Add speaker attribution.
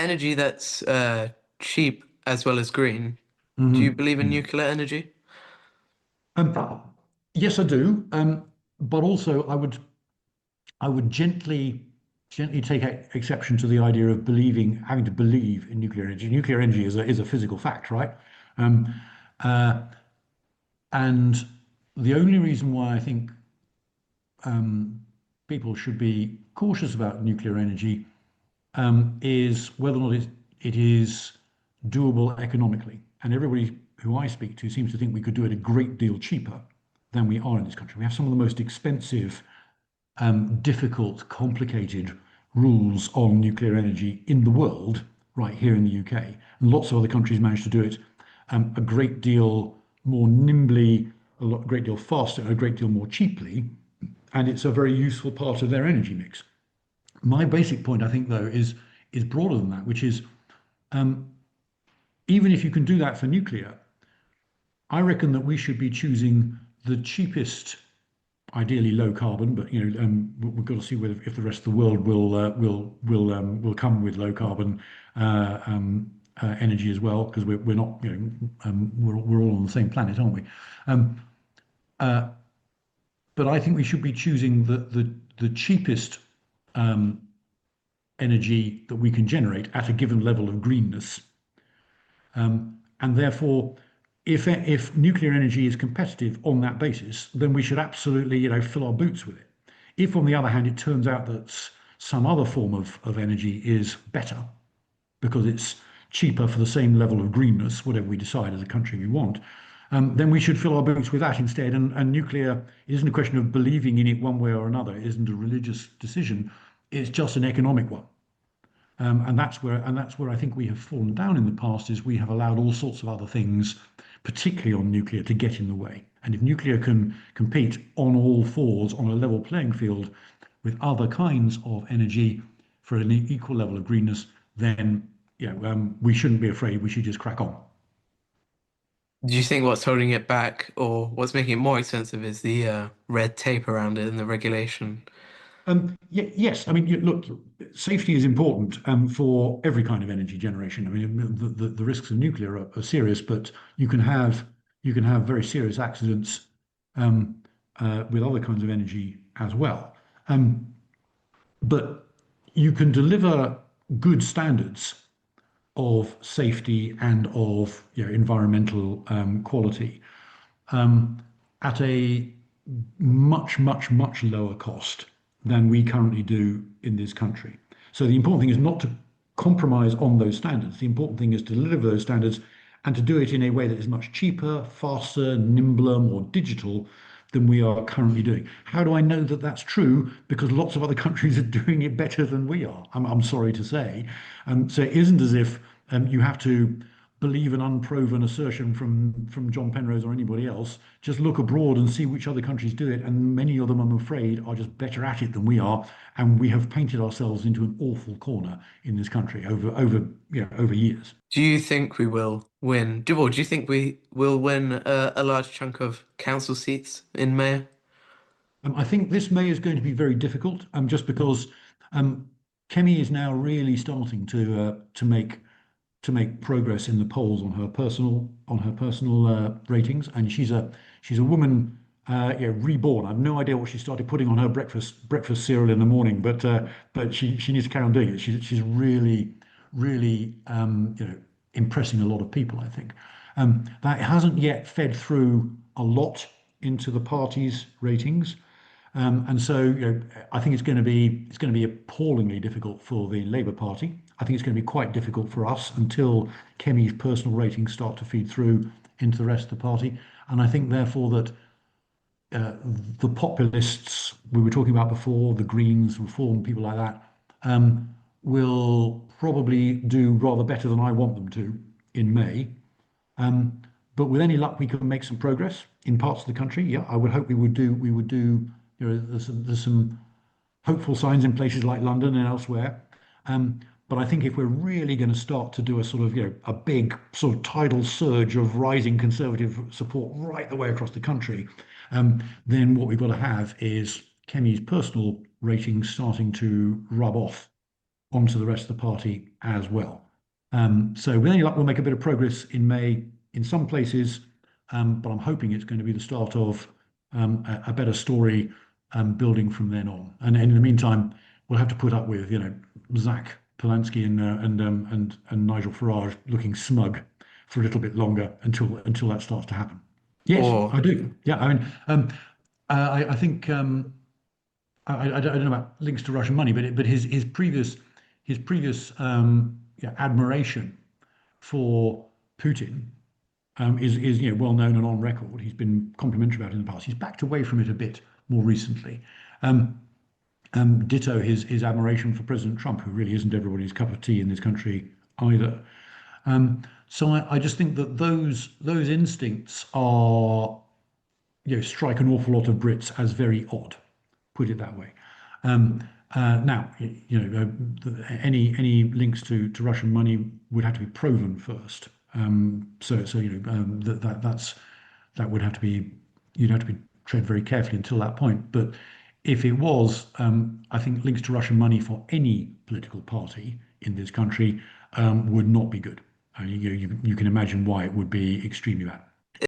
Speaker 1: energy that's cheap as well as green. Do you
Speaker 2: Mhm.
Speaker 1: believe in
Speaker 2: Mm.
Speaker 1: nuclear energy?
Speaker 2: Um, yes, I do. But also, I would gently take exception to the idea of having to believe in nuclear energy. Nuclear energy is a physical fact, right? Um, uh, and the only reason why I think um, people should be cautious about nuclear energy is whether or not it is doable economically. And everybody who I speak to seems to think we could do it a great deal cheaper than we are in this country. We have some of the most expensive, difficult, complicated rules on nuclear energy in the world, right here in the UK. And lots of other countries manage to do it a great deal more nimbly, a great deal faster, a great deal more cheaply. And it's a very useful part of their energy mix. My basic point, I think, though, is broader than that, which is even if you can do that for nuclear, I reckon that we should be choosing the cheapest, ideally low carbon, but we've got to see whether if the rest of the world will come with low carbon energy as well, because we're not, we're all on the same planet, aren't we? Um, uh, but I think we should be choosing the cheapest um, energy that we can generate at a given level of greenness. And therefore, if nuclear energy is competitive on that basis, then we should absolutely, fill our boots with it. If, on the other hand, it turns out that some other form of energy is better because it's cheaper for the same level of greenness, whatever we decide as a country we want, then we should fill our boots with that instead. And nuclear isn't a question of believing in it one way or another. It isn't a religious decision. It's just an economic one. And that's where I think we have fallen down in the past is we have allowed all sorts of other things, particularly on nuclear, to get in the way. And if nuclear can compete on all fours on a level playing field with other kinds of energy for an equal level of greenness, then we shouldn't be afraid. We should just crack on.
Speaker 1: Do you think what's holding it back or what's making it more expensive is the red tape around it and the regulation?
Speaker 2: Yes, I mean, look, safety is important for every kind of energy generation. I mean, the risks of nuclear are serious, but you can have you can have very serious accidents um, with other kinds of energy as well. Um, but you can deliver good standards of safety and of environmental quality um, at a much, much, much lower cost than we currently do in this country. So the important thing is not to compromise on those standards. The important thing is to deliver those standards and to do it in a way that is much cheaper, faster, nimbler, more digital than we are currently doing. How do I know that that's true? Because lots of other countries are doing it better than we are. I'm sorry to say. So it isn't as if you have to believe an unproven assertion from John Penrose or anybody else. Just look abroad and see which other countries do it, and many of them, I'm afraid, are just better at it than we are, and we have painted ourselves into an awful corner in this country over years.
Speaker 1: Do you think we will win? Or do you think we will win a large chunk of council seats in Mayor?
Speaker 2: I think this May is going to be very difficult, just because um, Kemi is now really starting to make progress in the polls on her personal ratings, and she's a woman, reborn. I've no idea what she started putting on her breakfast cereal in the morning, but she needs to carry on doing it. She's really impressing a lot of people, I think. That hasn't yet fed through a lot into the party's ratings. And so, I think it's going to be appallingly difficult for the Labour Party. I think it's going to be quite difficult for us until Kemi's personal ratings start to feed through into the rest of the party. And I think, therefore, that uh, the populists we were talking about before, the Greens, Reform, people like that, will probably do rather better than I want them to in May. Um, but with any luck, we can make some progress in parts of the country. Yeah, I would hope we would do. There's some hopeful signs in places like London and elsewhere. But I think if we're really going to start to do a sort of, a big sort of tidal surge of rising Conservative support right the way across the country, then what we've got to have is Kemi's personal ratings starting to rub off. onto the rest of the party as well. So with any luck, we'll make a bit of progress in May in some places, but I'm hoping it's going to be the start of a better story building from then on. And in the meantime, we'll have to put up with, Zach Polanski and Nigel Farage looking smug for a little bit longer until that starts to happen. Yes, I
Speaker 1: Or
Speaker 2: do. Yeah, I mean, I think I don't know about links to Russian money, but his previous yeah, admiration for Putin is well known and on record. He's been complimentary about it in the past. He's backed away from it a bit more recently. Um, Ditto his admiration for President Trump, who really isn't everybody's cup of tea in this country either. So I just think that those instincts are strike an awful lot of Brits as very odd, put it that way. Um, Now, any links to Russian money would have to be proven first. So that would have to be you'd have to be tread very carefully until that point. But if it was, I think links to Russian money for any political party in this country would not be good. You can imagine why it would be extremely bad.